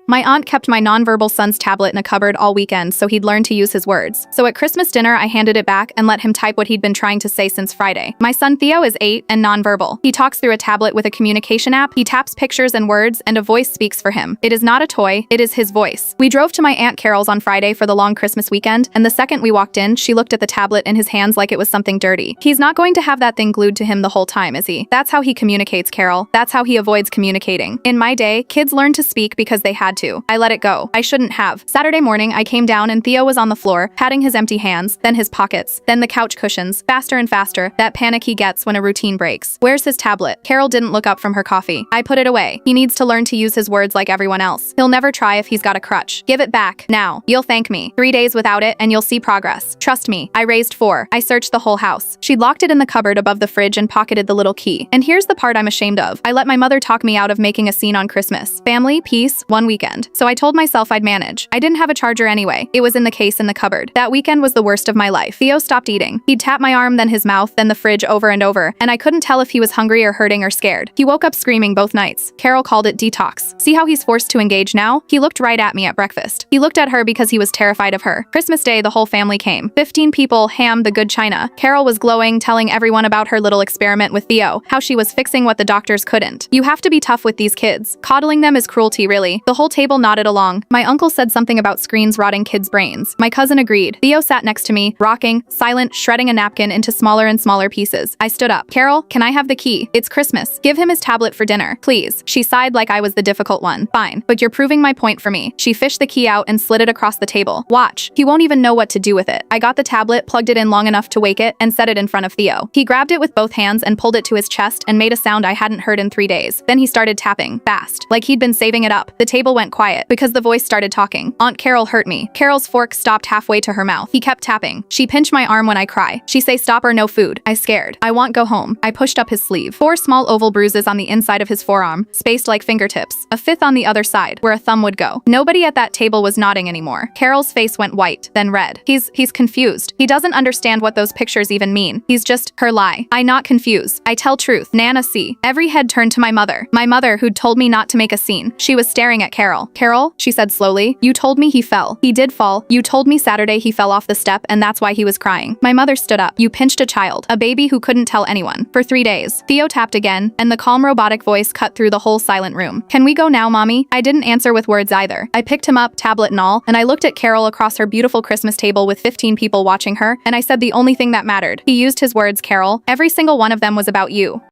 My aunt kept my nonverbal son's tablet in a cupboard all weekend so he'd learn to use his words. So at Christmas dinner, I handed it back and let him type what he'd been trying to say since Friday. My son Theo is 8 and nonverbal. He talks through a tablet with a communication app. He taps pictures and words, and a voice speaks for him. It is not a toy, it is his voice. We drove to my Aunt Carol's on Friday for the long Christmas weekend, and the second we walked in, she looked at the tablet in his hands like it was something dirty. He's not going to have that thing glued to him the whole time, is he? That's how he communicates, Carol. That's how he avoids communicating. In my day, kids learned to speak because they had to. I let it go. I shouldn't have. Saturday morning, I came down and Theo was on the floor, patting his empty hands, then his pockets, then the couch cushions, faster and faster, that panic he gets when a routine breaks. Where's his tablet? Carol didn't look up from her coffee. I put it away. He needs to learn to use his words like everyone else. He'll never try if he's got a crutch. Give it back, now. You'll thank me. 3 days without it and you'll see progress. Trust me. I raised 4. I searched the whole house. She'd locked it in the cupboard above the fridge and pocketed the little key. And here's the part I'm ashamed of. I let my mother talk me out of making a scene on Christmas. Family, peace, one weekend. So I told myself I'd manage. I didn't have a charger anyway. It was in the case in the cupboard. That weekend was the worst of my life. Theo stopped eating. He'd tap my arm, then his mouth, then the fridge over and over, and I couldn't tell if he was hungry or hurting or scared. He woke up screaming both nights. Carol called it detox. See how he's forced to engage now? He looked right at me at breakfast. He looked at her because he was terrified of her. Christmas Day, the whole family came. 15 people, ham, the good china. Carol was glowing, telling everyone about her little experiment with Theo, how she was fixing what the doctors couldn't. You have to be tough with these kids. Coddling them is cruelty, really. The whole table nodded along. My uncle said something about screens rotting kids' brains. My cousin agreed. Theo sat next to me, rocking, silent, shredding a napkin into smaller and smaller pieces. I stood up. Carol, can I have the key? It's Christmas. Give him his tablet for dinner, please. She sighed like I was the difficult one. Fine, but you're proving my point for me. She fished the key out and slid it across the table. Watch. He won't even know what to do with it. I got the tablet, plugged it in long enough to wake it, and set it in front of Theo. He grabbed it with both hands and pulled it to his chest and made a sound I hadn't heard in 3 days. Then he started tapping, fast, like he'd been saving it up. The table went quiet because the voice started talking. Aunt Carol hurt me. Carol's fork stopped halfway to her mouth. He kept tapping. She pinched my arm when I cry. She say stop or no food. I scared. I want go home. I pushed up his sleeve. 4 small oval bruises on the inside of his forearm, spaced like fingertips. A 5th on the other side, where a thumb would go. Nobody at that table was nodding anymore. Carol's face went white, then red. He's confused. He doesn't understand what those pictures even mean. He's just her lie. I not confuse. I tell truth. Nana see. Every head turned to my mother. My mother who'd told me not to make a scene. She was staring at Carol. Carol, she said slowly, you told me he fell. He did fall. You told me Saturday he fell off the step and that's why he was crying. My mother stood up. You pinched a child. A baby who couldn't tell anyone. For 3 days. Theo tapped again, and the calm robotic voice cut through the whole silent room. Can we go now, mommy? I didn't answer with words either. I picked him up, tablet and all, and I looked at Carol across her beautiful Christmas table with 15 people watching her, and I said the only thing that mattered. He used his words, Carol. Every single one of them was about you.